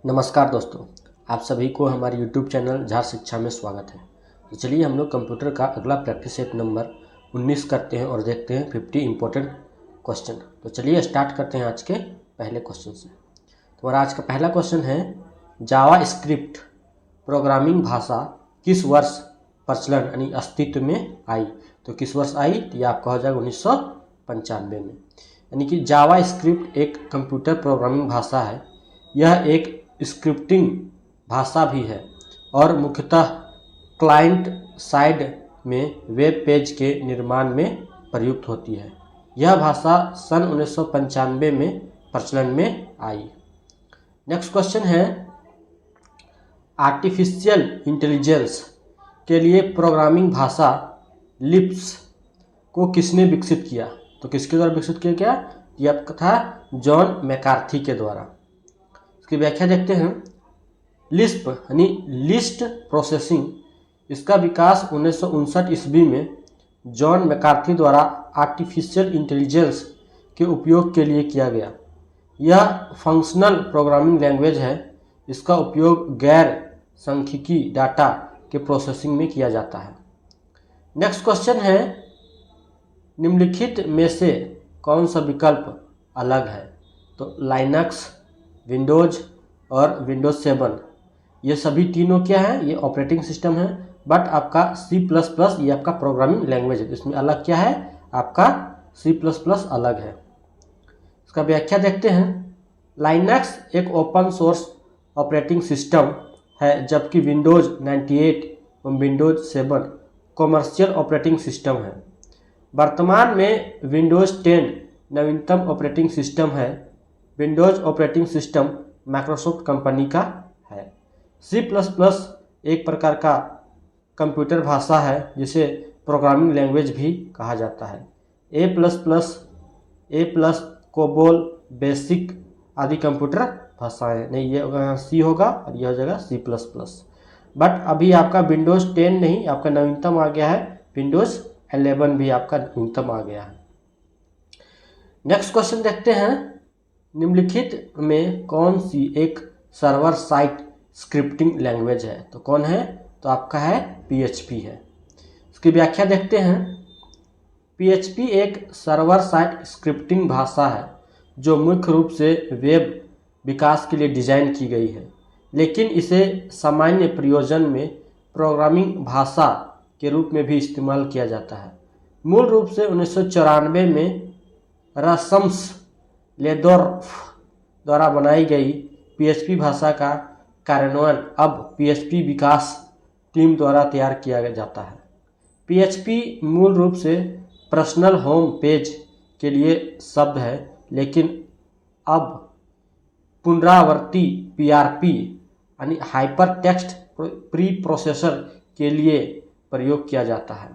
नमस्कार दोस्तों, आप सभी को हमारे YouTube चैनल झार शिक्षा में स्वागत है। तो चलिए हम लोग कंप्यूटर का अगला प्रैक्टिस सेट नंबर 19 करते हैं और देखते हैं 50 इम्पोर्टेंट क्वेश्चन। तो चलिए स्टार्ट करते हैं आज के पहले क्वेश्चन से। तो हमारा आज का पहला क्वेश्चन है, जावा स्क्रिप्ट प्रोग्रामिंग भाषा किस वर्ष प्रचलन यानी अस्तित्व में आई? तो किस वर्ष आई? तो यह आपका हो जाएगा 1995 में। यानी कि जावा स्क्रिप्ट एक कंप्यूटर प्रोग्रामिंग भाषा है। यह एक स्क्रिप्टिंग भाषा भी है और मुख्यतः क्लाइंट साइड में वेब पेज के निर्माण में प्रयुक्त होती है। यह भाषा सन 1995 में प्रचलन में आई। नेक्स्ट क्वेश्चन है, आर्टिफिशियल इंटेलिजेंस के लिए प्रोग्रामिंग भाषा लिस्प को किसने विकसित किया? तो किसके द्वारा विकसित किया गया? यह था जॉन मैकार्थी के द्वारा। इसकी व्याख्या देखते हैं। लिस्प यानी लिस्ट प्रोसेसिंग, इसका विकास 1959 ईस्वी में जॉन मैकार्थी द्वारा आर्टिफिशियल इंटेलिजेंस के उपयोग के लिए किया गया। यह फंक्शनल प्रोग्रामिंग लैंग्वेज है। इसका उपयोग गैर सांख्यिकी डाटा के प्रोसेसिंग में किया जाता है। नेक्स्ट क्वेश्चन है, निम्नलिखित में से कौन सा विकल्प अलग है? तो लाइनक्स, विंडोज और विंडोज 7, ये सभी तीनों क्या है? ये ऑपरेटिंग सिस्टम है। बट आपका C++ ये आपका प्रोग्रामिंग लैंग्वेज है। इसमें अलग क्या है? आपका C++ अलग है। इसका व्याख्या देखते हैं। लाइनक्स एक ओपन सोर्स ऑपरेटिंग सिस्टम है, जबकि विंडोज 98 और विंडोज 7 कॉमर्शियल ऑपरेटिंग सिस्टम है। वर्तमान में विंडोज 10 नवीनतम ऑपरेटिंग सिस्टम है। Windows operating system Microsoft company का है। C++ एक प्रकार का कंप्यूटर भाषा है जिसे प्रोग्रामिंग लैंग्वेज भी कहा जाता है। A++, कोबोल, बेसिक आदि कंप्यूटर भाषाएं नहीं, ये C होगा और यह हो जाएगा C++। बट अभी आपका विंडोज 10 नहीं, आपका नवीनतम आ गया है विंडोज 11 भी आपका नवीनतम आ गया है। नेक्स्ट क्वेश्चन देखते हैं, निम्नलिखित में कौन सी एक सर्वर साइड स्क्रिप्टिंग लैंग्वेज है? तो कौन है? तो आपका है PHP है। इसकी व्याख्या देखते हैं। PHP एक सर्वर साइड स्क्रिप्टिंग भाषा है जो मुख्य रूप से वेब विकास के लिए डिजाइन की गई है, लेकिन इसे सामान्य प्रयोजन में प्रोग्रामिंग भाषा के रूप में भी इस्तेमाल किया जाता है। मूल रूप से 1994 में रासमस लेदोर्फ द्वारा बनाई गई PHP भाषा का कार्यान्वयन अब PHP विकास टीम द्वारा तैयार किया जाता है। PHP मूल रूप से पर्सनल होम पेज के लिए शब्द है, लेकिन अब पुनरावर्ती PRP यानी हाइपर टेक्स्ट प्री प्रोसेसर के लिए प्रयोग किया जाता है।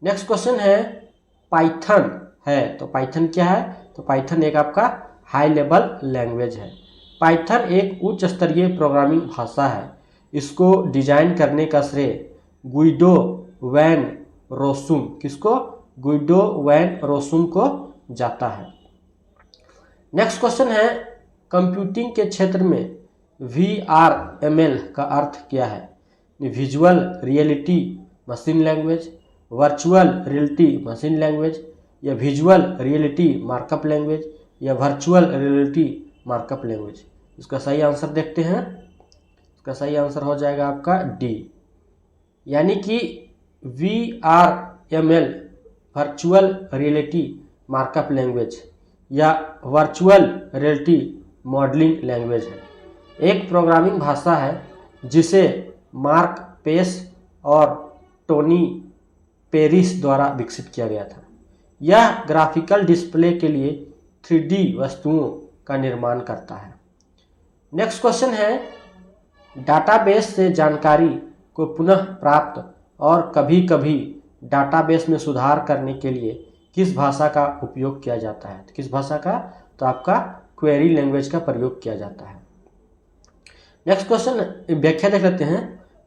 नेक्स्ट क्वेश्चन है, पाइथन है। तो पाइथन क्या है? तो पाइथन एक आपका हाई लेवल लैंग्वेज है। पाइथन एक उच्च स्तरीय प्रोग्रामिंग भाषा है। इसको डिजाइन करने का श्रेय गुइडो वैन रोसुम, किसको? गुइडो वैन रोसुम को जाता है। नेक्स्ट क्वेश्चन है, कंप्यूटिंग के क्षेत्र में VRML का अर्थ क्या है? Visual reality machine language, virtual reality machine language, या विजुअल रियलिटी मार्कअप लैंग्वेज, या वर्चुअल रियलिटी मार्कअप लैंग्वेज। इसका सही आंसर देखते हैं। इसका सही आंसर हो जाएगा आपका D, यानी कि VRML virtual reality markup language या वर्चुअल रियलिटी मॉडलिंग लैंग्वेज है। एक प्रोग्रामिंग भाषा है जिसे मार्क पेस और टोनी पेरिस द्वारा विकसित किया गया था। यह ग्राफिकल डिस्प्ले के लिए 3D वस्तुओं का निर्माण करता है। नेक्स्ट क्वेश्चन है, डाटाबेस से जानकारी को पुनः प्राप्त और कभी कभी डाटाबेस में सुधार करने के लिए किस भाषा का उपयोग किया जाता है? तो किस भाषा का? तो आपका क्वेरी लैंग्वेज का प्रयोग किया जाता है। नेक्स्ट क्वेश्चन व्याख्या देख लेते हैं।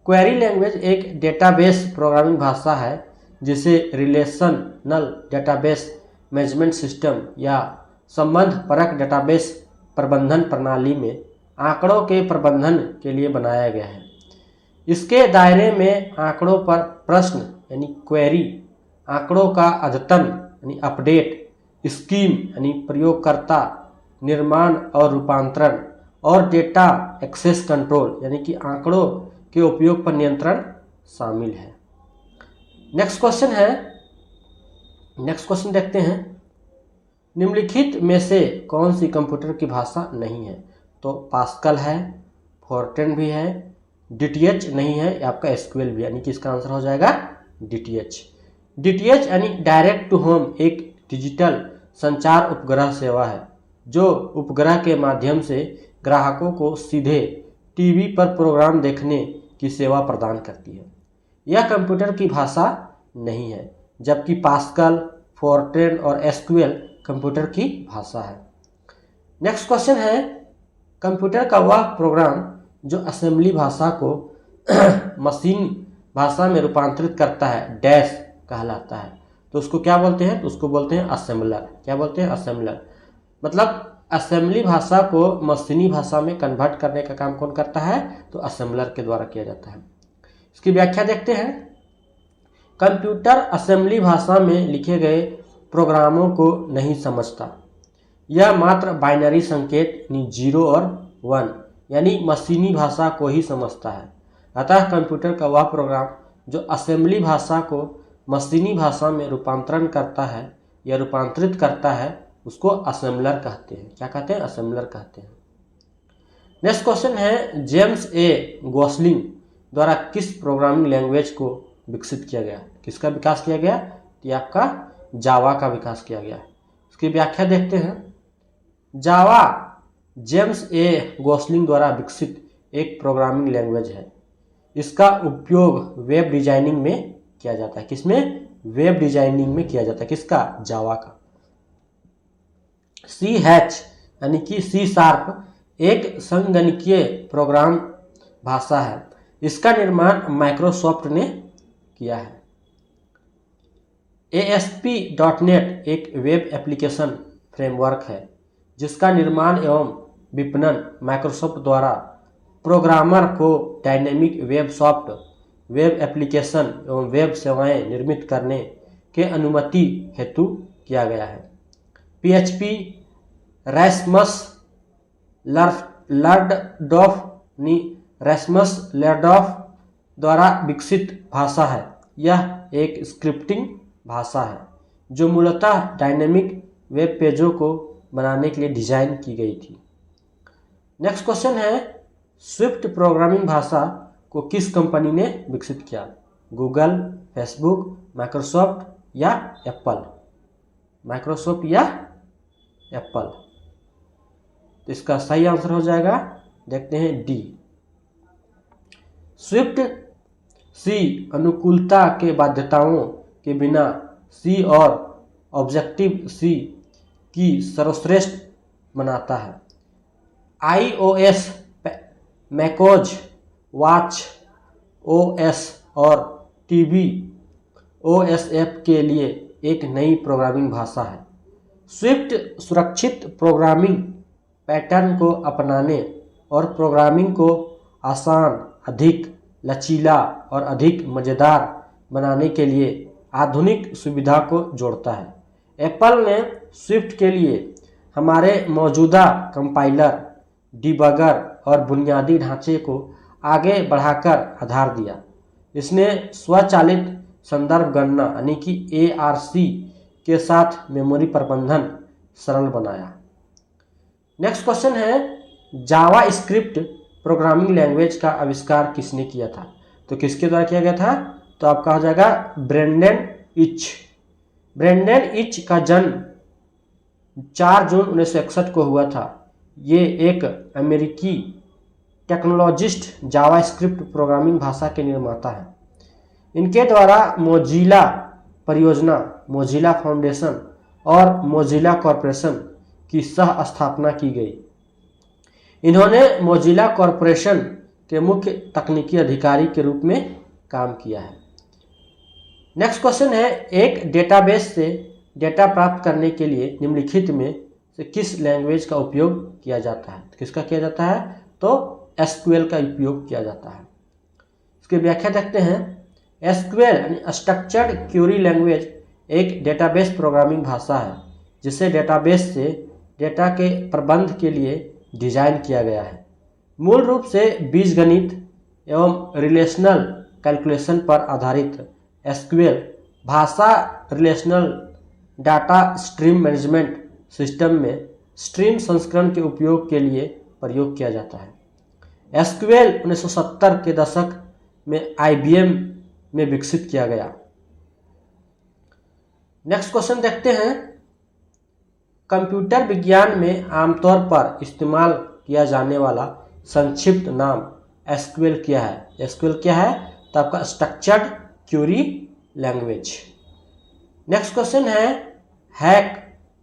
क्वेरी लैंग्वेज एक डेटाबेस प्रोग्रामिंग भाषा है जिसे रिलेशनल डेटाबेस मैनेजमेंट सिस्टम या संबंध परक डेटाबेस प्रबंधन प्रणाली में आंकड़ों के प्रबंधन के लिए बनाया गया है। इसके दायरे में आंकड़ों पर प्रश्न यानी क्वेरी, आंकड़ों का अद्यतन यानी अपडेट, स्कीम यानी प्रयोगकर्ता निर्माण और रूपांतरण, और डेटा एक्सेस कंट्रोल यानी कि आंकड़ों के उपयोग पर नियंत्रण शामिल है। नेक्स्ट क्वेश्चन देखते हैं, निम्नलिखित में से कौन सी कंप्यूटर की भाषा नहीं है? तो पास्कल है, फोर्ट्रैन भी है, डीटीएच नहीं है, या आपका एसक्यूएल भी, यानी कि इसका आंसर हो जाएगा डीटीएच। डीटीएच यानी डायरेक्ट टू होम एक डिजिटल संचार उपग्रह सेवा है जो उपग्रह के माध्यम से ग्राहकों को सीधे टीवी पर प्रोग्राम देखने की सेवा प्रदान करती है। यह कंप्यूटर की भाषा नहीं है, जबकि पास्कल, फोर्ट्रैन और एसक्यूएल कंप्यूटर की भाषा है। नेक्स्ट क्वेश्चन है, कंप्यूटर का वह प्रोग्राम जो असेंबली भाषा को मशीन भाषा में रूपांतरित करता है डैश कहलाता है। तो उसको क्या बोलते हैं? तो उसको बोलते हैं असेंबलर। क्या बोलते हैं? असेंबलर। मतलब असेंबली भाषा को मशीनी भाषा में कन्वर्ट करने का काम कौन करता है? तो असेंबलर के द्वारा किया जाता है। इसकी व्याख्या देखते हैं, कंप्यूटर असेंबली भाषा में लिखे गए प्रोग्रामों को नहीं समझता। यह मात्र बाइनरी संकेत यानी 0 और 1 यानी मशीनी भाषा को ही समझता है। अतः कंप्यूटर का वह प्रोग्राम जो असेंबली भाषा को मशीनी भाषा में रूपांतरण करता है या रूपांतरित करता है उसको असेंबलर कहते हैं। क्या कहते हैं? असेंबलर कहते हैं। नेक्स्ट क्वेश्चन है, जेम्स ए गोसलिंग द्वारा किस प्रोग्रामिंग लैंग्वेज को विकसित किया गया? किसका विकास किया गया? ये आपका जावा का विकास किया गया। इसकी व्याख्या देखते हैं, जावा जेम्स ए गोसलिंग द्वारा विकसित एक प्रोग्रामिंग लैंग्वेज है। इसका उपयोग वेब डिजाइनिंग में किया जाता है। किसमें? वेब डिजाइनिंग में किया जाता है। किसका? जावा का। सी हैच यानी कि सी शार्प एक संगणकीय प्रोग्राम भाषा है। इसका निर्माण माइक्रोसॉफ्ट ने किया है। ASP.NET एक वेब एप्लीकेशन फ्रेमवर्क है जिसका निर्माण एवं विपणन माइक्रोसॉफ्ट द्वारा प्रोग्रामर को dynamic web soft, web application एवं वेब सेवाएं निर्मित करने के अनुमति हेतु किया गया है। PHP रैस्मस लर्डॉफ द्वारा विकसित भाषा है। यह एक स्क्रिप्टिंग भाषा है जो मूलतः डायनेमिक वेब पेजों को बनाने के लिए डिजाइन की गई थी। नेक्स्ट क्वेश्चन है, स्विफ्ट प्रोग्रामिंग भाषा को किस कंपनी ने विकसित किया? गूगल, फेसबुक, माइक्रोसॉफ्ट या एप्पल? माइक्रोसॉफ्ट या एप्पल? तो इसका सही आंसर हो जाएगा, देखते हैं डी। स्विफ्ट सी अनुकूलता के बाध्यताओं के बिना सी और ऑब्जेक्टिव सी की सर्वश्रेष्ठ बनाता है। iOS, मैकोज, वॉच OS और टीवी OSF के लिए एक नई प्रोग्रामिंग भाषा है। स्विफ्ट सुरक्षित प्रोग्रामिंग पैटर्न को अपनाने और प्रोग्रामिंग को आसान, अधिक लचीला और अधिक मज़ेदार बनाने के लिए आधुनिक सुविधा को जोड़ता है। एप्पल ने स्विफ्ट के लिए हमारे मौजूदा कंपाइलर, डिबगर और बुनियादी ढांचे को आगे बढ़ाकर आधार दिया। इसने स्वचालित संदर्भ गणना यानी कि ARC के साथ मेमोरी प्रबंधन सरल बनाया। नेक्स्ट क्वेश्चन है, जावा स्क्रिप्ट प्रोग्रामिंग लैंग्वेज का आविष्कार किसने किया था? तो किसके द्वारा किया गया था? तो आपका हो जाएगा ब्रेंडन इच। ब्रेंडन इच का जन्म 4 जून 1961 को हुआ था। ये एक अमेरिकी टेक्नोलॉजिस्ट जावास्क्रिप्ट प्रोग्रामिंग भाषा के निर्माता हैं। इनके द्वारा मोजिला परियोजना, मोजिला फाउंडेशन और मोजिला कॉरपोरेशन की सह स्थापना की गई। इन्होंने मोजिला कॉरपोरेशन के मुख्य तकनीकी अधिकारी के रूप में काम किया है। नेक्स्ट क्वेश्चन है, एक डेटाबेस से डेटा प्राप्त करने के लिए निम्नलिखित में से किस लैंग्वेज का उपयोग किया जाता है? किसका किया जाता है? तो एसक्यूएल का उपयोग किया जाता है। इसकी व्याख्या देखते हैं। एसक्यूएल यानी स्ट्रक्चर्ड क्वेरी लैंग्वेज एक डेटाबेस प्रोग्रामिंग भाषा है जिसे डेटाबेस से डेटा के प्रबंध के लिए डिजाइन किया गया है। मूल रूप से बीजगणित एवं रिलेशनल कैलकुलेशन पर आधारित एसक्यूएल भाषा relational data stream management system में स्ट्रीम संस्करण के उपयोग के लिए प्रयोग किया जाता है। एसक्यूएल 1970 के दशक में IBM में विकसित किया गया। नेक्स्ट क्वेश्चन देखते हैं। कंप्यूटर विज्ञान में आमतौर पर इस्तेमाल किया जाने वाला संक्षिप्त नाम एसक्यूएल क्या है? एसक्यूएल क्या है? तो आपका structured query language. Next question है, हैक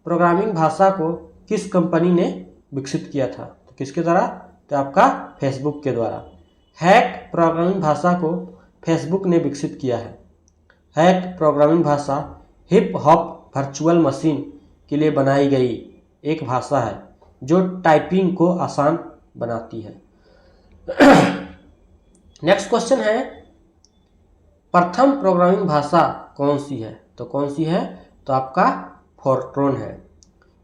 प्रोग्रामिंग भाषा को किस कंपनी ने विकसित किया था? तो किसके द्वारा? तो आपका फेसबुक के द्वारा। हैक प्रोग्रामिंग भाषा को फेसबुक ने विकसित किया है। हैक प्रोग्रामिंग भाषा हिप हॉप वर्चुअल मशीन के लिए बनाई गई एक भाषा है जो टाइपिंग को आसान बनाती है। नेक्स्ट क्वेश्चन है, प्रथम प्रोग्रामिंग भाषा कौन सी है? तो कौन सी है? तो आपका फोर्ट्रॉन है।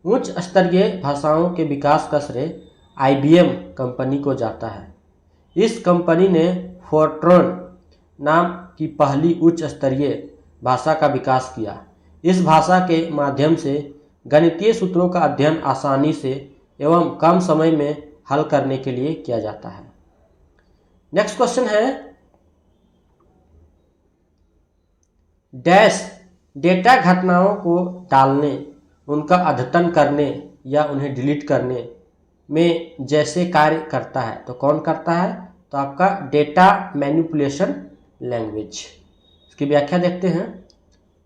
उच्च स्तरीय भाषाओं के विकास का श्रेय IBM कंपनी को जाता है। इस कंपनी ने फोर्ट्रॉन नाम की पहली उच्च स्तरीय भाषा का विकास किया। इस भाषा के माध्यम से गणितीय सूत्रों का अध्ययन आसानी से एवं कम समय में हल करने के लिए किया जाता है। नेक्स्ट क्वेश्चन है, डैश डेटा घटनाओं को डालने, उनका अद्यतन करने या उन्हें डिलीट करने में जैसे कार्य करता है। तो कौन करता है? तो आपका डेटा मैनिपुलेशन लैंग्वेज। इसकी व्याख्या देखते हैं।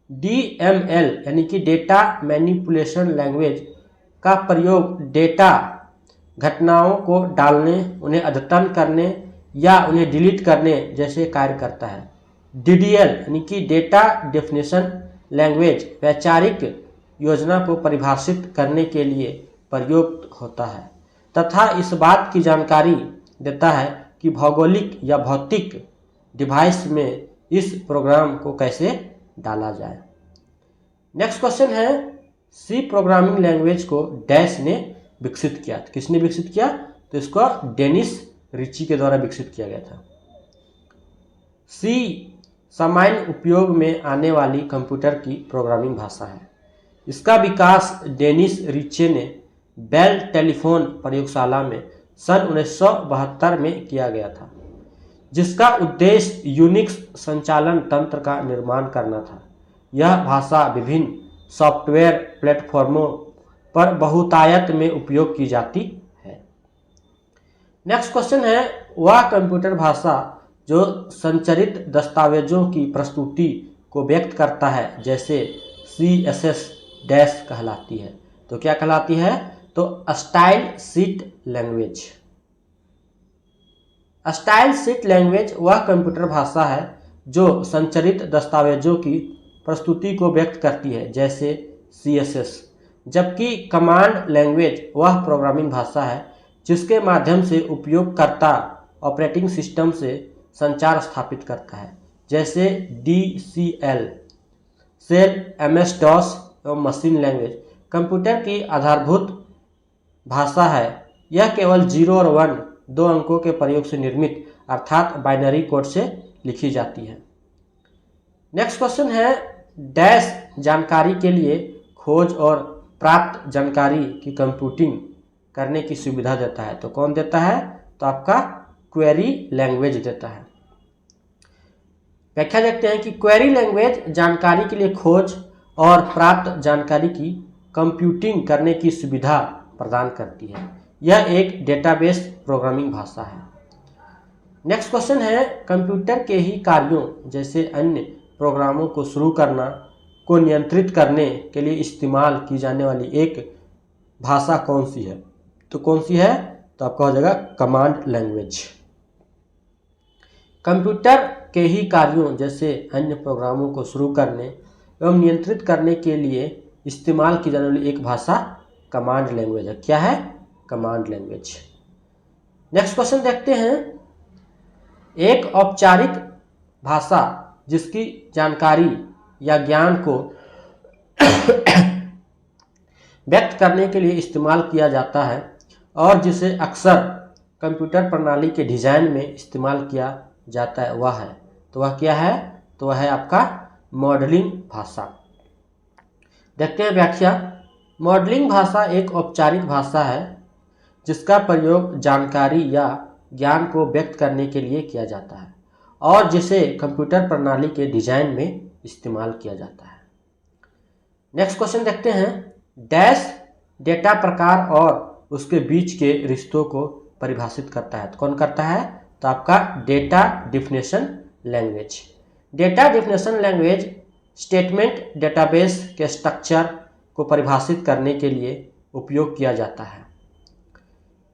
DML यानी कि डेटा मैनिपुलेशन लैंग्वेज का प्रयोग डेटा घटनाओं को डालने, उन्हें अद्यतन करने या उन्हें डिलीट करने जैसे कार्य करता है। DDL यानी कि डेटा डेफिनेशन लैंग्वेज वैचारिक योजना को परिभाषित करने के लिए प्रयुक्त होता है तथा इस बात की जानकारी देता है कि भौगोलिक या भौतिक डिवाइस में इस प्रोग्राम को कैसे डाला जाए। नेक्स्ट क्वेश्चन है, सी प्रोग्रामिंग लैंग्वेज को डैश ने विकसित किया। तो किसने विकसित किया? तो इसको डेनिस रिची के द्वारा विकसित किया गया था। सी सामान्य उपयोग में आने वाली कंप्यूटर की प्रोग्रामिंग भाषा है। इसका विकास डेनिस रिचे ने बेल टेलीफोन प्रयोगशाला में सन 1972 में किया गया था, जिसका उद्देश्य यूनिक्स संचालन तंत्र का निर्माण करना था। यह भाषा विभिन्न सॉफ्टवेयर प्लेटफॉर्मों पर बहुतायत में उपयोग की जाती है। नेक्स्ट क्वेश्चन है, वह कंप्यूटर भाषा जो संचरित दस्तावेजों की प्रस्तुति को व्यक्त करता है जैसे CSS डैश कहलाती है। तो क्या कहलाती है? तो style sheet language. Style sheet language वह कंप्यूटर भाषा है जो संचरित दस्तावेजों की प्रस्तुति को व्यक्त करती है जैसे CSS, जबकि कमांड लैंग्वेज वह प्रोग्रामिंग भाषा है जिसके माध्यम से उपयोगकर्ता ऑपरेटिंग सिस्टम से संचार स्थापित करता है जैसे DCL, शेल, MS-DOS एवं मशीन लैंग्वेज कंप्यूटर की आधारभूत भाषा है। यह केवल 0 और 1 दो अंकों के प्रयोग से निर्मित अर्थात बाइनरी कोड से लिखी जाती है। नेक्स्ट क्वेश्चन है, डैश जानकारी के लिए खोज और प्राप्त जानकारी की कंप्यूटिंग करने की सुविधा देता है। तो कौन देता है? तो आपका क्वेरी लैंग्वेज देता है। व्याख्या देखते हैं कि क्वेरी लैंग्वेज जानकारी के लिए खोज और प्राप्त जानकारी की कंप्यूटिंग करने की सुविधा प्रदान करती है। यह एक डेटाबेस प्रोग्रामिंग भाषा है। नेक्स्ट क्वेश्चन है, कंप्यूटर के ही कार्यों जैसे अन्य प्रोग्रामों को शुरू करना को नियंत्रित करने के लिए इस्तेमाल की जाने वाली एक भाषा कौन सी है? तो कौन सी है? तो आपका हो जाएगा कमांड लैंग्वेज। कंप्यूटर के ही कार्यों जैसे अन्य प्रोग्रामों को शुरू करने एवं नियंत्रित करने के लिए इस्तेमाल की जाने वाली एक भाषा कमांड लैंग्वेज है। क्या है? Command language. नेक्स्ट क्वेश्चन देखते हैं, एक औपचारिक भाषा जिसकी जानकारी या ज्ञान को व्यक्त करने के लिए इस्तेमाल किया जाता है और जिसे अक्सर कंप्यूटर प्रणाली के डिजाइन में इस्तेमाल किया जाता है, वह है, तो वह क्या है, तो वह है आपका मॉडलिंग भाषा। देखते हैं व्याख्या। मॉडलिंग भाषा एक औपचारिक भाषा है जिसका प्रयोग जानकारी या ज्ञान को व्यक्त करने के लिए किया जाता है और जिसे कंप्यूटर प्रणाली के डिजाइन में इस्तेमाल किया जाता है। नेक्स्ट क्वेश्चन देखते हैं, डैश डेटा प्रकार और उसके बीच के रिश्तों को परिभाषित करता है, तो कौन करता है, तो आपका data definition language. Data definition language statement database के स्ट्रक्चर को परिभाषित करने के लिए उपयोग किया जाता है।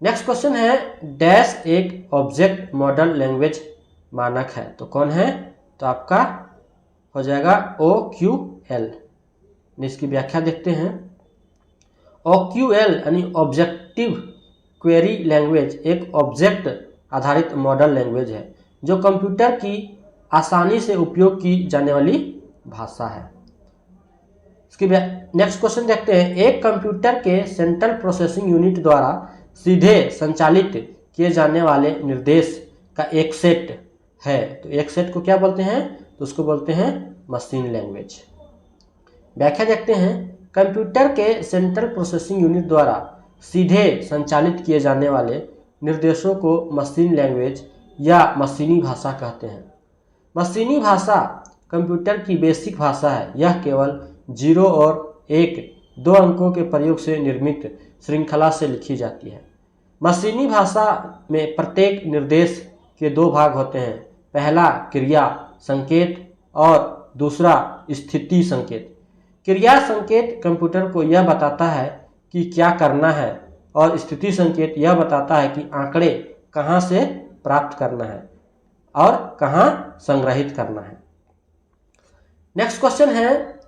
नेक्स्ट क्वेश्चन है, डैश एक ऑब्जेक्ट मॉडल लैंग्वेज मानक है, तो कौन है, तो आपका हो जाएगा OQL। इसकी व्याख्या देखते हैं। OQL यानी ऑब्जेक्टिव क्वेरी लैंग्वेज एक ऑब्जेक्ट आधारित मॉडल लैंग्वेज है जो कंप्यूटर की आसानी से उपयोग की जाने वाली भाषा है। इसकी नेक्स्ट क्वेश्चन देखते हैं, एक कंप्यूटर के सेंट्रल प्रोसेसिंग यूनिट द्वारा सीधे संचालित किए जाने वाले निर्देश का एक सेट है, तो एक सेट को क्या बोलते हैं, तो उसको बोलते हैं मशीन लैंग्वेज। व्याख्या देखते हैं, कंप्यूटर के सेंट्रल प्रोसेसिंग यूनिट द्वारा सीधे संचालित किए जाने वाले निर्देशों को मशीन लैंग्वेज या मशीनी भाषा कहते हैं। मशीनी भाषा कंप्यूटर की बेसिक भाषा है, यह केवल 0 और 1 दो अंकों के प्रयोग से निर्मित श्रृंखला से लिखी जाती है। मशीनी भाषा में प्रत्येक निर्देश के दो भाग होते हैं, पहला क्रिया संकेत और दूसरा स्थिति संकेत। क्रिया संकेत कंप्यूटर को यह बताता है कि क्या करना है और स्थिति संकेत यह बताता है कि आंकड़े कहाँ से प्राप्त करना है और कहाँ संग्रहित करना है। नेक्स्ट क्वेश्चन है,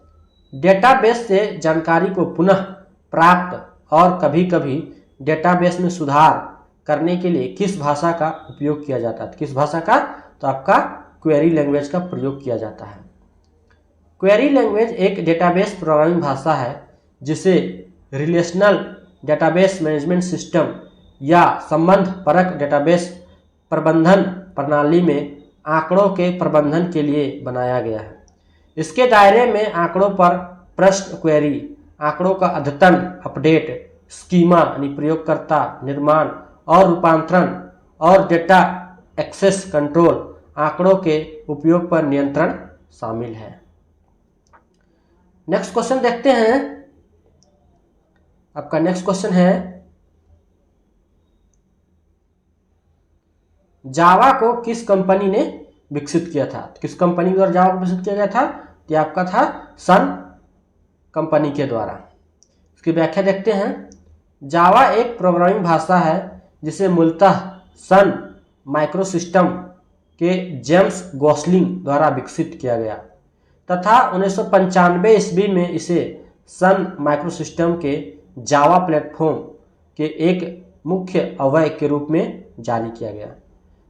डेटाबेस से जानकारी को पुनः प्राप्त और कभी कभी डेटाबेस में सुधार करने के लिए किस भाषा का उपयोग किया जाता है, किस भाषा का, तो आपका क्वेरी लैंग्वेज का प्रयोग किया जाता है। क्वेरी लैंग्वेज एक डेटाबेस प्रोग्रामिंग भाषा है जिसे रिलेशनल डेटाबेस मैनेजमेंट सिस्टम या संबंध परक डेटाबेस प्रबंधन प्रणाली में आंकड़ों के प्रबंधन के लिए बनाया गया है। इसके दायरे में आंकड़ों पर प्रश्न क्वेरी, आंकड़ों का अद्यतन अपडेट, स्कीमा यानी प्रयोगकर्ता निर्माण और रूपांतरण और डेटा एक्सेस कंट्रोल, आंकड़ों के उपयोग पर नियंत्रण शामिल है। नेक्स्ट क्वेश्चन देखते हैं। आपका नेक्स्ट क्वेश्चन है, जावा को किस कंपनी ने विकसित किया था, किस कंपनी द्वारा जावा को विकसित किया गया था, तो आपका था सन कंपनी के द्वारा। इसकी व्याख्या देखते हैं। जावा एक प्रोग्रामिंग भाषा है जिसे मूलतः सन माइक्रोसिस्टम के जेम्स गॉसलिंग द्वारा विकसित किया गया तथा 1995 ईस्वी में इसे सन माइक्रोसिस्टम के जावा प्लेटफॉर्म के एक मुख्य अवयव के रूप में जारी किया गया।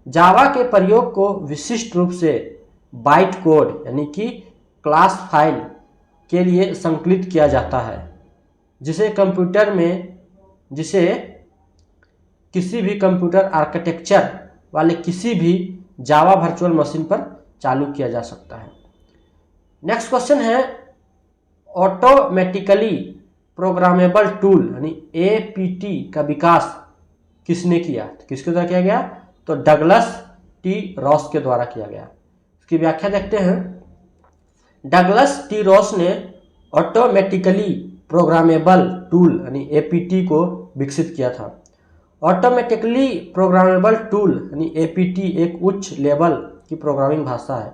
जावा के प्रयोग को विशिष्ट रूप से बाइट कोड यानी कि क्लास फाइल के लिए संकलित किया जाता है, जिसे किसी भी कंप्यूटर आर्किटेक्चर वाले किसी भी जावा वर्चुअल मशीन पर चालू किया जा सकता है। नेक्स्ट क्वेश्चन है, ऑटोमेटिकली प्रोग्रामेबल टूल यानी APT का विकास किसने किया, किसके द्वारा किया गया, तो डगलस टी रॉस के द्वारा किया गया। इसकी व्याख्या देखते हैं। डगलस टी रॉस ने ऑटोमेटिकली प्रोग्रामेबल टूल यानी APT को विकसित किया था। ऑटोमेटिकली प्रोग्रामेबल टूल यानी APT एक उच्च लेवल की प्रोग्रामिंग भाषा है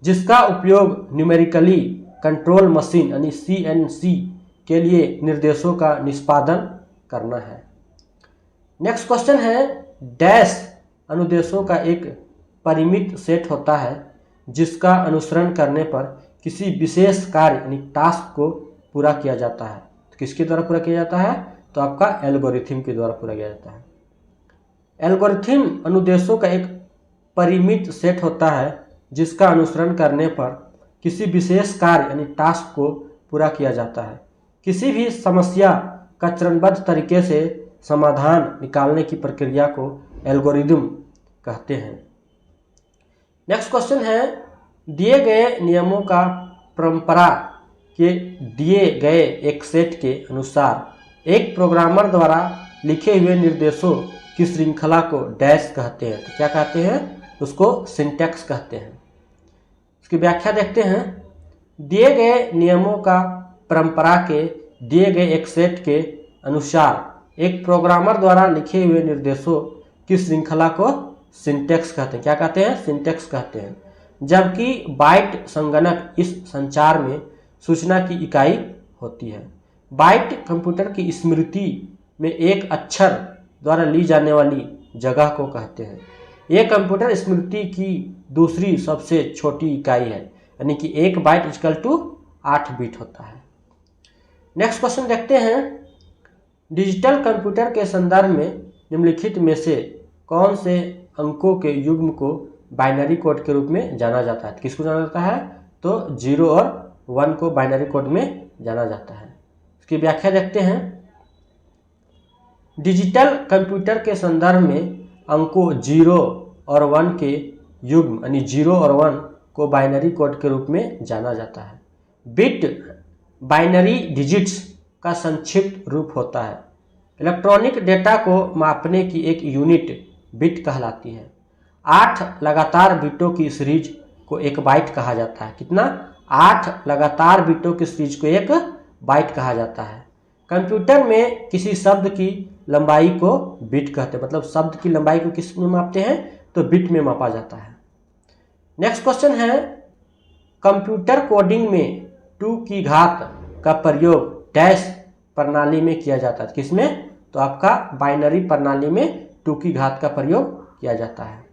जिसका उपयोग न्यूमेरिकली कंट्रोल मशीन यानी CNC के लिए निर्देशों का निष्पादन करना है। नेक्स्ट क्वेश्चन है, डैश अनुदेशों का एक परिमित सेट होता है जिसका अनुसरण करने पर किसी विशेष कार्य यानी टास्क को पूरा किया जाता है। तो किसके द्वारा पूरा किया जाता है, तो आपका एल्गोरिथम के द्वारा पूरा किया जाता है। एल्गोरिथम अनुदेशों का एक परिमित सेट होता है जिसका अनुसरण करने पर किसी विशेष कार्य यानी टास्क को पूरा किया जाता है। किसी भी समस्या का चरणबद्ध तरीके से समाधान निकालने की प्रक्रिया को एल्गोरिदम कहते हैं। नेक्स्ट क्वेश्चन है, दिए गए नियमों का परंपरा के दिए गए एक सेट के अनुसार एक प्रोग्रामर द्वारा लिखे हुए निर्देशों की श्रृंखला को डैश कहते हैं। तो क्या कहते हैं? उसको सिंटैक्स कहते हैं। इसकी व्याख्या देखते हैं। दिए गए नियमों का परंपरा के दिए गए एक सेट के अनुसार एक प्रोग्रामर द्वारा लिखे हुए निर्देशों की श्रृंखला को सिंटैक्स कहते हैं। क्या कहते हैं? सिंटैक्स कहते हैं। जबकि बाइट संगणक इस संचार में सूचना की इकाई होती है। बाइट कंप्यूटर की स्मृति में एक अक्षर द्वारा ली जाने वाली जगह को कहते हैं। यह कंप्यूटर स्मृति की दूसरी सबसे छोटी इकाई है, यानी कि 1 बाइट इक्वल टू 8 बिट होता है। नेक्स्ट क्वेश्चन देखते हैं। डिजिटल कंप्यूटर के संदर्भ में निम्नलिखित में से कौन से अंकों के युग्म को बाइनरी कोड के रूप में जाना जाता है? किसको जाना जाता है? तो 0 और 1 को बाइनरी कोड में जाना जाता है। इसकी व्याख्या देखते हैं। डिजिटल कंप्यूटर के संदर्भ में अंकों 0 और 1 के युग्म यानी 0 और 1 को बाइनरी कोड के रूप में जाना जाता है। बिट बाइनरी डिजिट्स का संक्षिप्त रूप होता है। इलेक्ट्रॉनिक डेटा को मापने की एक यूनिट बिट कहलाती है। 8 लगातार बिटों की सीरीज को एक बाइट कहा जाता है। कितना? 8 लगातार बिटों की सीरीज को एक बाइट कहा जाता है। कंप्यूटर में किसी शब्द की लंबाई को बिट कहते हैं, मतलब शब्द की लंबाई को किस में मापते हैं? तो बिट में मापा जाता है। नेक्स्ट क्वेश्चन है, कंप्यूटर कोडिंग में 2 की घात का प्रयोग डैश प्रणाली में किया जाता है। किसमें? तो आपका बाइनरी प्रणाली में 2 की घात का प्रयोग किया जाता है।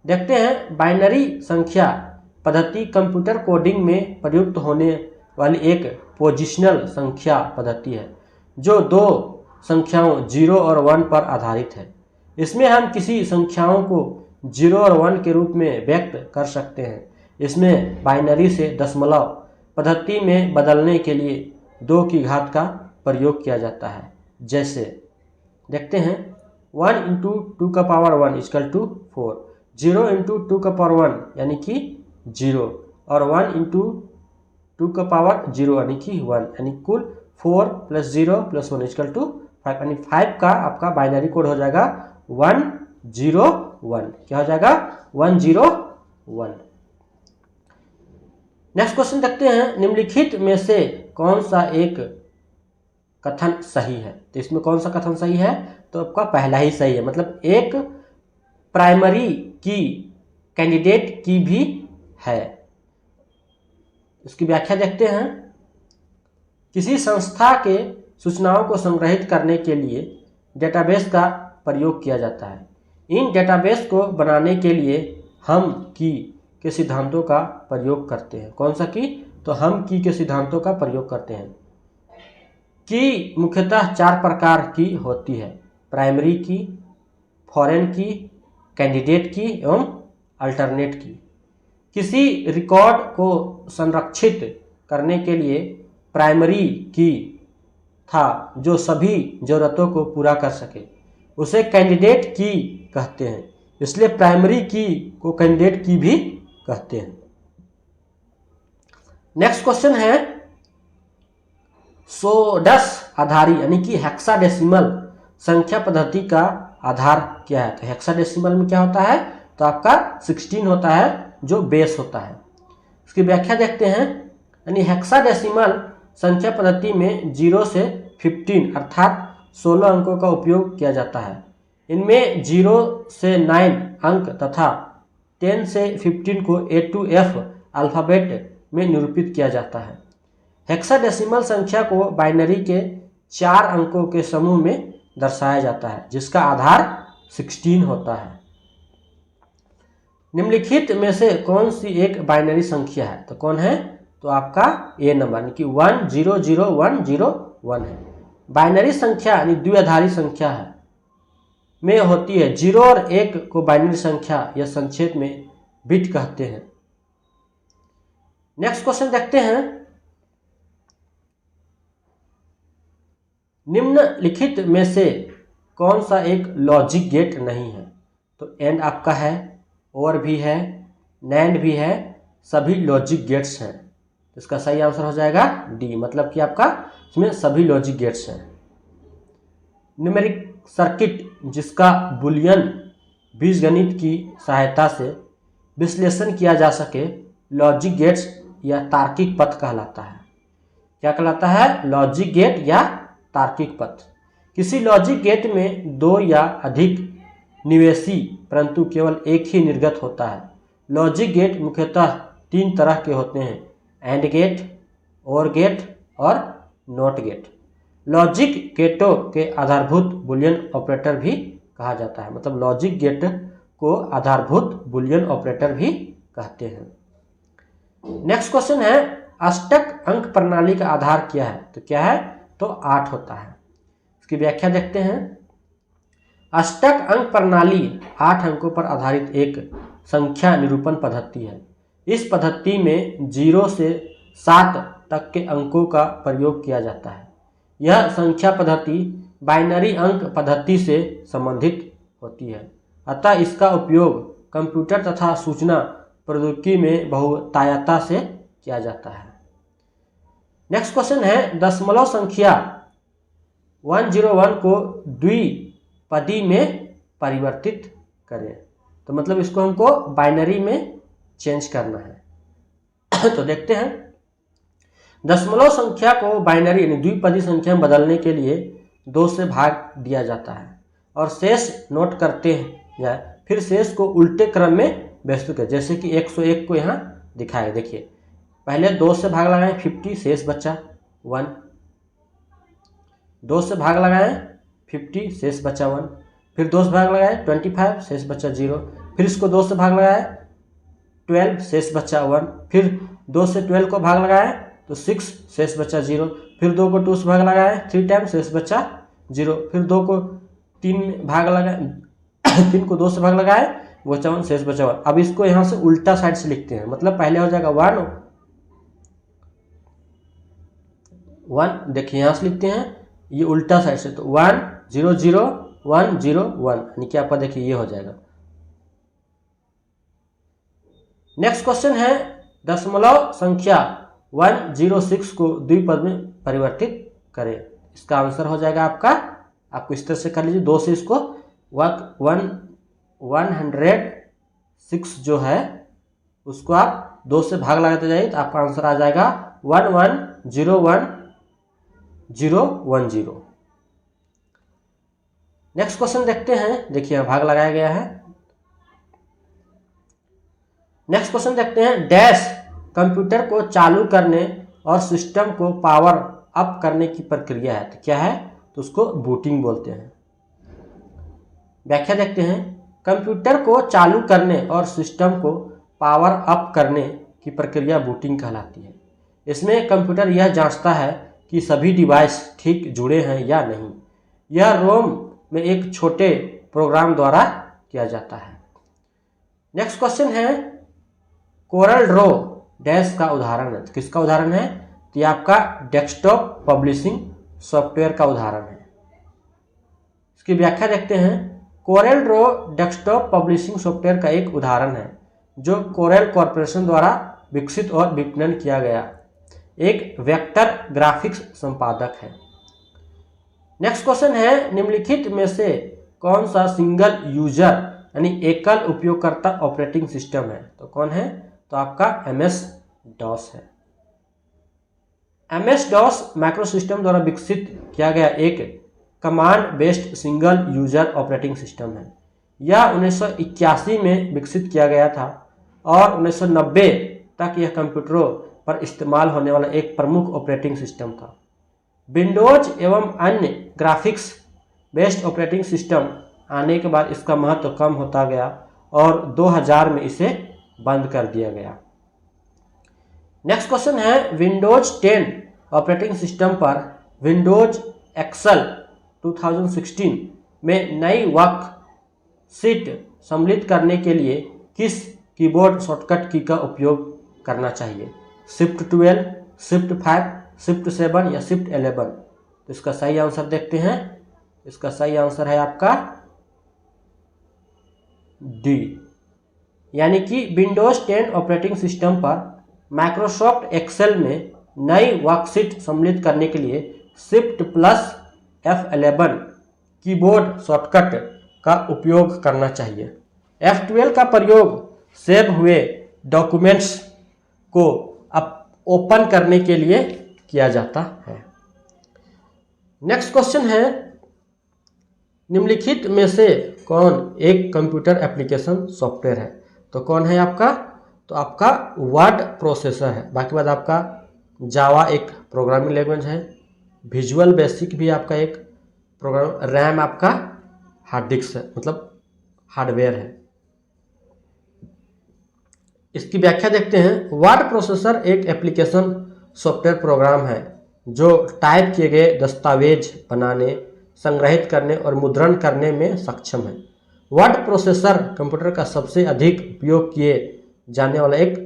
देखते हैं, बाइनरी संख्या पद्धति कंप्यूटर कोडिंग में प्रयुक्त होने वाली एक पोजिशनल संख्या पद्धति है जो 2 संख्याओं 0 और 1 पर आधारित है। इसमें हम किसी संख्याओं को 0 और 1 के रूप में व्यक्त कर सकते हैं। इसमें बाइनरी से दशमलव पद्धति में बदलने के लिए 2 की घात का प्रयोग किया जाता है। जैसे देखते हैं, 1 × 2 का पावर 1 इक्वल टू 4, 0 × 2 का पावर 1 यानी कि 0 और 1 × 2 का पावर 0 यानी कि 1, यानी कुल 4 + 0 + 1 इक्वल टू 5, यानी 5 का आपका बाइनरी कोड हो जाएगा 101। क्या हो जाएगा? 101। नेक्स्ट क्वेश्चन देखते हैं, निम्नलिखित में से कौन सा एक कथन सही है? तो इसमें कौन सा कथन सही है? तो आपका पहला ही सही है, मतलब एक प्राइमरी की कैंडिडेट की भी है। इसकी व्याख्या देखते हैं। किसी संस्था के सूचनाओं को संग्रहित करने के लिए डेटाबेस का प्रयोग किया जाता है। इन डेटाबेस को बनाने के लिए हम की के सिद्धांतों का प्रयोग करते हैं। कौन सा की? तो हम की के सिद्धांतों का प्रयोग करते हैं। की मुख्यतः 4 प्रकार की होती है: प्राइमरी की, फॉरेन की, कैंडिडेट की एवं अल्टरनेट की। किसी रिकॉर्ड को संरक्षित करने के लिए प्राइमरी की था जो सभी ज़रूरतों को पूरा कर सके, उसे कैंडिडेट की कहते हैं। इसलिए प्राइमरी की को कैंडिडेट की भी कहते हैं। नेक्स्ट क्वेश्चन है, सोडस आधारी यानी कि हेक्साडेसिमल संख्या पद्धति का आधार क्या है? तो हेक्साडेसिमल में क्या होता है? तो आपका 16 होता है जो बेस होता है। इसकी व्याख्या देखते हैं। यानी हेक्साडेसिमल संख्या पद्धति में 0 से 15 अर्थात 16 अंकों का उपयोग किया जाता है। इनमें 0 से 9 अंक तथा 10 से 15 को A to F अल्फ़ाबेट में निरूपित किया जाता है। हेक्साडेसिमल संख्या को बाइनरी के 4 अंकों के समूह में दर्शाया जाता है जिसका आधार 16 होता है। निम्नलिखित में से कौन सी एक बाइनरी संख्या है? तो कौन है? तो आपका ए नंबर यानी कि 100101 है। बाइनरी संख्या यानी द्विआधारी संख्या है में होती है। 0 और 1 को बाइनरी संख्या या संक्षेप में बिट कहते हैं। नेक्स्ट क्वेश्चन देखते हैं, निम्नलिखित में से कौन सा एक लॉजिक गेट नहीं है? तो एंड आपका है, और भी है, नैंड भी है, सभी लॉजिक गेट्स हैं। तो इसका सही आंसर हो जाएगा डी, मतलब कि आपका इसमें सभी लॉजिक गेट्स हैं। न्यूमेरिक सर्किट जिसका बुलियन बीजगणित की सहायता से विश्लेषण किया जा सके, लॉजिक गेट्स या तार्किक पथ कहलाता है। क्या कहलाता है? लॉजिक गेट या तार्किक पथ। किसी लॉजिक गेट में 2 या अधिक निवेशी परंतु केवल एक ही निर्गत होता है। लॉजिक गेट मुख्यतः 3 तरह के होते हैं, एंड गेट, और गेट और नॉट गेट। लॉजिक गेटों के आधारभूत बुलियन ऑपरेटर भी कहा जाता है, मतलब लॉजिक गेट को आधारभूत बुलियन ऑपरेटर भी कहते हैं। नेक्स्ट क्वेश्चन है, अष्टक अंक प्रणाली का आधार क्या है? तो क्या है? तो 8 होता है। इसकी व्याख्या देखते हैं। अष्टक अंक प्रणाली 8 अंकों पर आधारित एक संख्या निरूपण पद्धति है। इस पद्धति में 0 से 7 तक के अंकों का प्रयोग किया जाता है। यह संख्या पद्धति बाइनरी अंक पद्धति से संबंधित होती है, अतः इसका उपयोग कंप्यूटर तथा सूचना प्रौद्योगिकी में बहुतायता से किया जाता है। नेक्स्ट क्वेश्चन है, दशमलव संख्या 101 को द्विपदी में परिवर्तित करें। तो मतलब इसको हमको बाइनरी में चेंज करना है। तो देखते हैं, दशमलव संख्या को बाइनरी यानी द्विपदी संख्या में बदलने के लिए 2 से भाग दिया जाता है और शेष नोट करते हैं, फिर शेष को उल्टे क्रम में व्यवस्थित करें। जैसे कि 101 को यहाँ दिखाए, देखिए पहले 2 से भाग लगाएं 50, शेष बचा 1, 2 से भाग लगाएं 50, शेष बचा 1, फिर 2 से भाग लगाएं 25, शेष बचा 0, फिर इसको 2 से भाग लगाएं 12, शेष बचा 1, फिर 2 से 12 को भाग लगाएं तो 6, शेष बचा 0, फिर 2 को 2 से भाग लगाएं 3 टाइम, शेष बचा 0, फिर 2 को 3 में भाग लगाएं 3 को 2 से भाग लगाएं बचा 1, शेष बचा 1। अब इसको यहाँ से उल्टा साइड से लिखते हैं, मतलब पहले हो जाएगा 1, देखिए यहाँ से लिखते हैं ये उल्टा साइड से, तो 1 0 0 1 0 1, यानी कि आपका देखिए ये हो जाएगा। नेक्स्ट क्वेश्चन है, दशमलव संख्या 106 को द्विपद में परिवर्तित करें। इसका आंसर हो जाएगा आपको इस तरह से कर लीजिए, 2 से इसको 106 जो है उसको आप 2 से भाग लगाते जाइए तो आपका आंसर आ जाएगा 11011010। नेक्स्ट क्वेश्चन देखते हैं, देखिए भाग लगाया गया है। नेक्स्ट क्वेश्चन देखते हैं, डैश कंप्यूटर को चालू करने और सिस्टम को पावर अप करने की प्रक्रिया है। तो क्या है? तो उसको बूटिंग बोलते हैं। व्याख्या देखते हैं, कंप्यूटर को चालू करने और सिस्टम को पावर अप करने की प्रक्रिया बूटिंग कहलाती है। इसमें कंप्यूटर यह जांचता है कि सभी डिवाइस ठीक जुड़े हैं या नहीं। यह रोम में एक छोटे प्रोग्राम द्वारा किया जाता है। नेक्स्ट क्वेश्चन है, कोरल ड्रॉ डैश का उदाहरण है। तो किसका उदाहरण है? तो ये आपका डेस्कटॉप पब्लिशिंग सॉफ्टवेयर का उदाहरण है। इसकी व्याख्या देखते हैं, Corel Draw desktop publishing software का एक उदाहरण है जो कोरल कॉर्पोरेशन द्वारा विकसित और विपणन किया गया एक वेक्टर ग्राफिक्स संपादक है। नेक्स्ट क्वेश्चन है, निम्नलिखित में से कौन सा सिंगल यूजर यानी एकल उपयोगकर्ता ऑपरेटिंग सिस्टम है? तो कौन है? तो आपका MS-DOS है। MS-DOS माइक्रो सिस्टम द्वारा विकसित किया गया एक command based single user operating system है। यह 1981 में विकसित किया गया था और 1990 तक यह कंप्यूटरों पर इस्तेमाल होने वाला एक प्रमुख ऑपरेटिंग सिस्टम था। विंडोज एवं अन्य ग्राफिक्स बेस्ड ऑपरेटिंग सिस्टम आने के बाद इसका महत्व कम होता गया और 2000 में इसे बंद कर दिया गया। नेक्स्ट क्वेश्चन है, विंडोज 10 ऑपरेटिंग सिस्टम पर विंडोज एक्सेल 2016 में नई वक्र शीट सम्मिलित करने के लिए किस कीबोर्ड शॉर्टकट की का उपयोग करना चाहिए? शिफ्ट 12, शिफ्ट 5, शिफ्ट 7 या शिफ्ट 11? तो इसका सही आंसर देखते हैं। इसका सही आंसर है आपका डी, यानी कि विंडोज 10 ऑपरेटिंग सिस्टम पर माइक्रोसॉफ्ट एक्सेल में नई वर्कशीट सम्मिलित करने के लिए shift plus F11 keyboard shortcut का उपयोग करना चाहिए। F12 का प्रयोग सेव हुए डॉक्यूमेंट्स को ओपन करने के लिए किया जाता है। नेक्स्ट क्वेश्चन है, निम्नलिखित में से कौन एक कंप्यूटर एप्लीकेशन सॉफ्टवेयर है? तो कौन है आपका? तो आपका वर्ड प्रोसेसर है। बाकी बात आपका जावा एक प्रोग्रामिंग लैंग्वेज है, विजुअल बेसिक भी आपका एक प्रोग्राम, रैम आपका हार्ड डिस्क है, मतलब हार्डवेयर है। इसकी व्याख्या देखते हैं। वर्ड प्रोसेसर एक एप्लीकेशन सॉफ्टवेयर प्रोग्राम है जो टाइप किए गए दस्तावेज बनाने, संग्रहित करने और मुद्रण करने में सक्षम है। वर्ड प्रोसेसर कंप्यूटर का सबसे अधिक उपयोग किए जाने वाला एक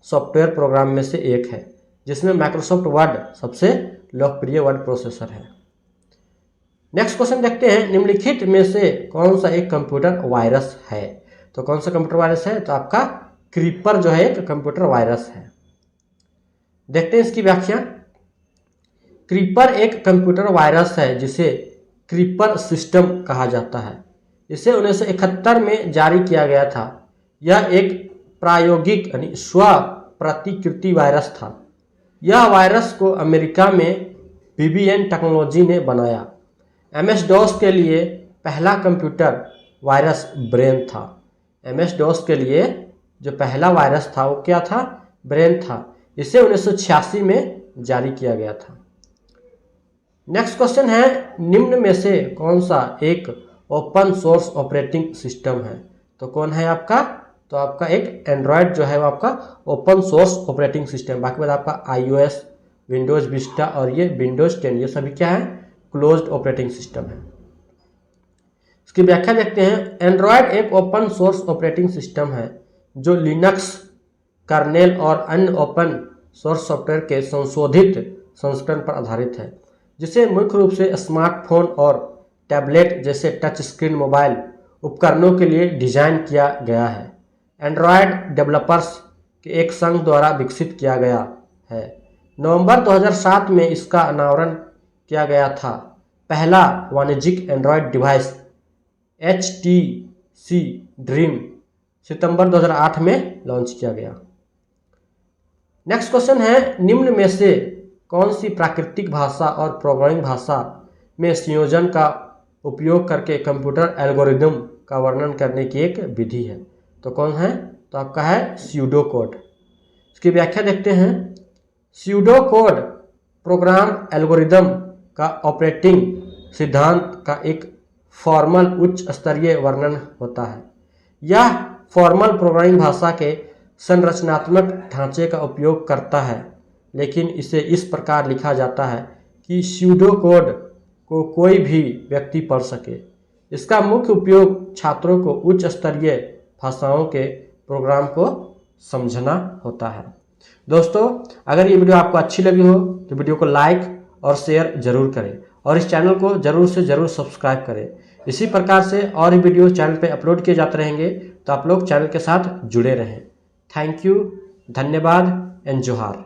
सॉफ्टवेयर प्रोग्राम में से एक है, जिसमें माइक्रोसॉफ्ट वर्ड सबसे लोकप्रिय वर्ड प्रोसेसर है। नेक्स्ट क्वेश्चन देखते हैं, निम्नलिखित में से कौन सा एक कंप्यूटर वायरस है? तो कौन सा कंप्यूटर वायरस है? तो आपका क्रीपर जो है एक कंप्यूटर वायरस है। देखते हैं इसकी व्याख्या। क्रीपर एक कंप्यूटर वायरस है जिसे क्रीपर सिस्टम कहा जाता है। इसे 1971 में जारी किया गया था। यह एक प्रायोगिक यानी स्व प्रतिकृति वायरस था। यह वायरस को अमेरिका में बीबीएन टेक्नोलॉजी ने बनाया। MS DOS के लिए पहला कंप्यूटर वायरस ब्रेन था। MS DOS के लिए जो पहला वायरस था वो क्या था? ब्रेन था। इसे 1986 में जारी किया गया था। नेक्स्ट क्वेश्चन है, निम्न में से कौन सा एक ओपन सोर्स ऑपरेटिंग सिस्टम है? तो कौन है आपका? तो आपका एक एंड्रॉयड जो है वो आपका ओपन सोर्स ऑपरेटिंग सिस्टम। बाकी बात आपका iOS, विंडोज विस्टा और ये विंडोज 10, ये सभी क्या है? क्लोज्ड ऑपरेटिंग सिस्टम है। इसकी व्याख्या देखते हैं। एंड्रॉयड एक ओपन सोर्स ऑपरेटिंग सिस्टम है जो लिनक्स कर्नेल और अन्य ओपन सोर्स सॉफ्टवेयर के संशोधित संस्करण पर आधारित है, जिसे मुख्य रूप से स्मार्टफोन और टैबलेट जैसे टच स्क्रीन मोबाइल उपकरणों के लिए डिजाइन किया गया है। एंड्रॉयड डेवलपर्स के एक संघ द्वारा विकसित किया गया है। नवंबर 2007 में इसका अनावरण किया गया था। पहला वाणिज्यिक एंड्रॉयड डिवाइस HTC ड्रीम सितंबर 2008 में लॉन्च किया गया। नेक्स्ट क्वेश्चन है, निम्न में से कौन सी प्राकृतिक भाषा और प्रोग्रामिंग भाषा में संयोजन का उपयोग करके कंप्यूटर एल्गोरिदम का वर्णन करने की एक विधि है? तो कौन है? तो आपका है स्यूडो कोड। इसकी व्याख्या देखते हैं। स्यूडो कोड प्रोग्राम एल्गोरिदम का ऑपरेटिंग सिद्धांत का एक फॉर्मल उच्च स्तरीय वर्णन होता है। यह फॉर्मल प्रोग्रामिंग भाषा के संरचनात्मक ढांचे का उपयोग करता है, लेकिन इसे इस प्रकार लिखा जाता है कि स्यूडो कोड को कोई भी व्यक्ति पढ़ सके। इसका मुख्य उपयोग छात्रों को उच्च स्तरीय भाषाओं के प्रोग्राम को समझना होता है। दोस्तों, अगर ये वीडियो आपको अच्छी लगी हो तो वीडियो को लाइक और शेयर जरूर करें और इस चैनल को जरूर से जरूर सब्सक्राइब करें। इसी प्रकार से और वीडियो चैनल पे अपलोड किए जाते रहेंगे, तो आप लोग चैनल के साथ जुड़े रहें। थैंक यू, धन्यवाद एंड जोहार।